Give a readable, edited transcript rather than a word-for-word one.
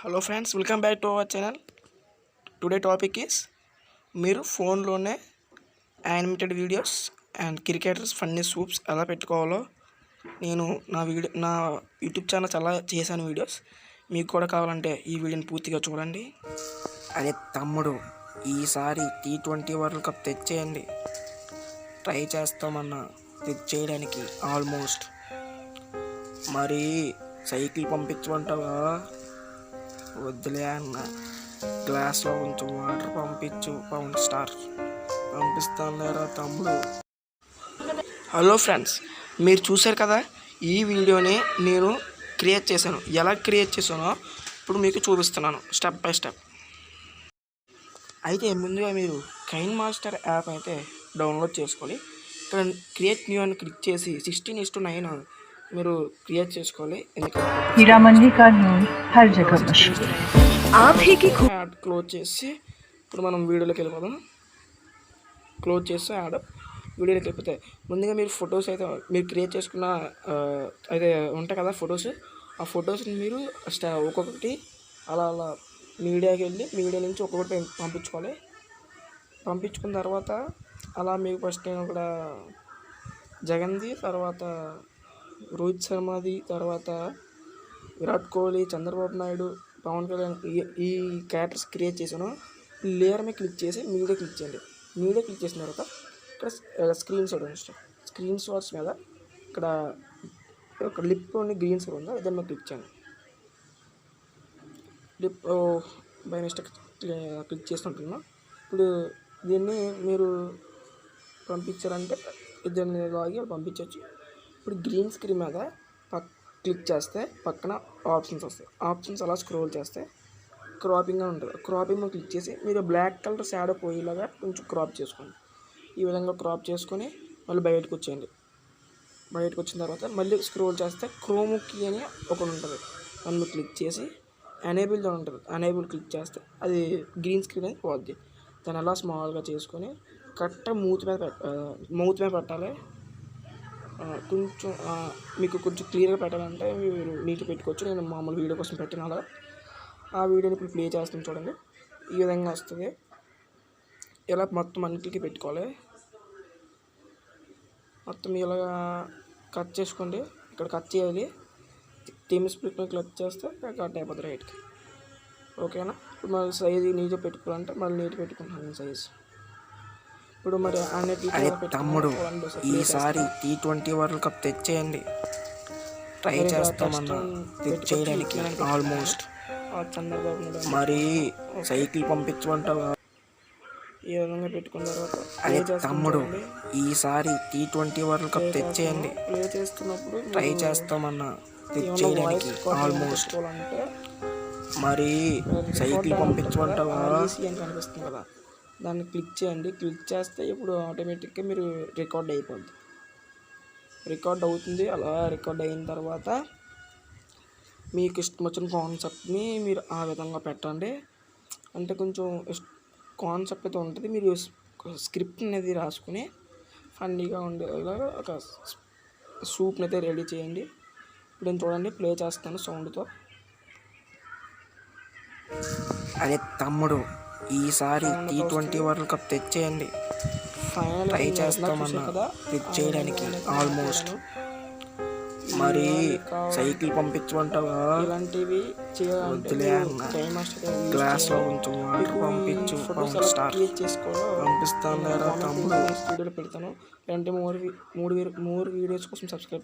Hello friends, welcome back to our channel. Today topic is మీరు ఫోన్లోనే animated videos and cricketers funny soups ఎలా పెట్టుకోవాలో నేను నా YouTube channel చాలా చేశాను వీడియోస్. మీకు కూడా కావాలంటే ఈ వీడియోని పూర్తిగా చూడండి. అదే తమ్ముడు, ఈసారి T20 వరల్డ్ కప్ తెచ్చేయండి. ట్రై చేస్తామన్నా తెచ్చేయడానికి ఆల్మోస్ట్. మరి సైకిల్ పంపించమంటావా? వద్దులే అన్న, గ్లాస్లో కొంచెం వాటర్ పంపించు. పవన్ స్టార్ పంపిస్తాను లేరా తమ్ముడు. హలో ఫ్రెండ్స్, మీరు చూశారు కదా, ఈ వీడియోని నేను క్రియేట్ చేశాను. ఎలా క్రియేట్ చేశానో ఇప్పుడు మీకు చూపిస్తున్నాను స్టెప్ బై స్టెప్. అయితే ముందుగా మీరు కైన్ మాస్టర్ యాప్ అయితే డౌన్లోడ్ చేసుకోవాలి. ఇక్కడ క్రియేట్ న్యూ అని క్లిక్ చేసి 16:9 మీరు క్రియేట్ చేసుకోవాలి. యాడ్ క్లోజ్ చేసి ఇప్పుడు మనం వీడియోలోకి వెళ్ళిపోదాం. క్లోజ్ చేస్తే యాడ్ వీడియోలోకి వెళ్ళిపోతాయి. ముందుగా మీరు ఫొటోస్ అయితే మీరు క్రియేట్ చేసుకున్న అయితే ఉంటాయి కదా ఫొటోస్, ఆ ఫొటోస్ని మీరు ఒక్కొక్కటి అలా అలా మీడియాకి వెళ్ళి మీడియా నుంచి ఒక్కొక్కటి పంపించుకోవాలి. పంపించుకున్న తర్వాత అలా మీకు ఫస్ట్ నేను ఇక్కడ జగన్ది, తర్వాత రోహిత్ శర్మది, తర్వాత విరాట్ కోహ్లీ, చంద్రబాబు నాయుడు, పవన్ కళ్యాణ్ ఈ క్యారెక్టర్స్ క్రియేట్ చేశాను. లేయర్ మీద క్లిక్ చేసి మీడియా క్లిక్ చేయండి. మీడియా క్లిక్ చేసిన తర్వాత ఇక్కడ స్క్రీన్ షాట్స్ మీద ఇక్కడ ఒక లిప్లోని గ్రీన్ షాట్ ఉందా, దాని మీద క్లిక్ చేయండి. లిప్ బై మిస్టేక్ క్లిక్ చేస్తుంటున్నా. ఇప్పుడు దీన్ని మీరు పంపించారంటే ఇద్దరిని లాగి పంపించవచ్చు. ఇప్పుడు గ్రీన్ స్క్రీన్ మీద క్లిక్ చేస్తే పక్కన ఆప్షన్స్ వస్తాయి. ఆప్షన్స్ అలా స్క్రోల్ చేస్తే క్రాపింగ్ అని ఉంటుంది. క్రాపింగ్ మీద క్లిక్ చేసి మీరు బ్లాక్ కలర్ షాడో పోయేలాగా కొంచెం క్రాప్ చేసుకోండి. ఈ విధంగా క్రాప్ చేసుకొని మళ్ళీ బయటకు వచ్చేయండి. బయటకు వచ్చిన తర్వాత మళ్ళీ స్క్రోల్ చేస్తే క్రోముకి అని ఒకటి ఉంటుంది. దాన్ని క్లిక్ చేసి ఎనేబుల్ అని ఉంటుంది. ఎనేబుల్ క్లిక్ చేస్తే అది గ్రీన్ స్క్రీన్ అని పోద్ది. దాన్ని అలా స్మాల్గా చేసుకొని కరెక్ట్గా మౌత్ మీద పెట్టాలి. కొంచెం మీకు కొంచెం క్లియర్గా పెట్టాలంటే మీరు నీట్గా పెట్టుకోవచ్చు. నేను మామూలు వీడియో కోసం పెట్టిన అలా ఆ వీడియోని ఇప్పుడు ప్లే చేస్తాను చూడండి. ఈ విధంగా వస్తుంది. ఇలా మొత్తం అన్నిటికీ పెట్టుకోవాలి. మొత్తం ఇలాగా కట్ చేసుకోండి. ఇక్కడ కట్ చేయాలి. టీమ్ స్ప్లిట్ మీద క్లిక్ చేస్తే కట్ అయిపోతుంది రైట్కి. ఓకేనా? ఇప్పుడు మళ్ళీ సైజ్ నీట్గా పెట్టుకోవాలంటే మళ్ళీ నీట్గా పెట్టుకుంటాను సైజ్. ఇప్పుడు మరి తమ్ముడు, ఈసారి T20 వరల్డ్ కప్ తెచ్చేయండి. ట్రై చేస్తామన్నా తెచ్చేయడానికి ఆల్మోస్ట్. మరి సైకిల్ పంపించమంటావా? ఈ విధంగా పెట్టుకున్న తర్వాత అదే తమ్ముడు, ఈసారి T20 వరల్డ్ కప్ తెచ్చేయండి. ప్లే చేస్తున్నప్పుడు ట్రై చేస్తామన్నా తెచ్చేయడానికి ఆల్మోస్ట్. మరి సైకిల్ పంపించమంటావా అని కనిపిస్తుంది కదా, దాన్ని క్లిక్ చేయండి. క్లిక్ చేస్తే ఇప్పుడు ఆటోమేటిక్గా మీరు రికార్డ్ అయిపోద్ది. రికార్డ్ అవుతుంది. అలా రికార్డ్ అయిన తర్వాత మీకు ఇష్టం వచ్చిన కాన్సెప్ట్ని మీరు ఆ విధంగా పెట్టండి. అంటే కొంచెం కాన్సెప్ట్ అయితే ఉంటుంది. మీరు స్క్రిప్ట్ అనేది రాసుకుని ఫన్నీగా ఉండేలాగా ఒక సూప్ని అయితే రెడీ చేయండి. ఇప్పుడు నేను చూడండి ప్లే చేస్తాను సౌండ్తో. అదే తమ్ముడు, ఈసారి T20 వరల్డ్ కప్ తెచ్చేయండి. ట్రై చేస్తామన్నా తెచ్చేయడానికి ఆల్మోస్ట్. మరి సైకిల్ పంపించమంటావా? ఇలాంటివి వద్దులే అన్న, గ్లాస్లో కొంచెం వాటర్ పంపించు. పవన్ స్టార్ పంపిస్తాను లేరా తమ్ముడు. వీడియోలో పెడతాను. ఇలాంటి మోర్ వీడియోస్ కోసం సబ్స్క్రైబ్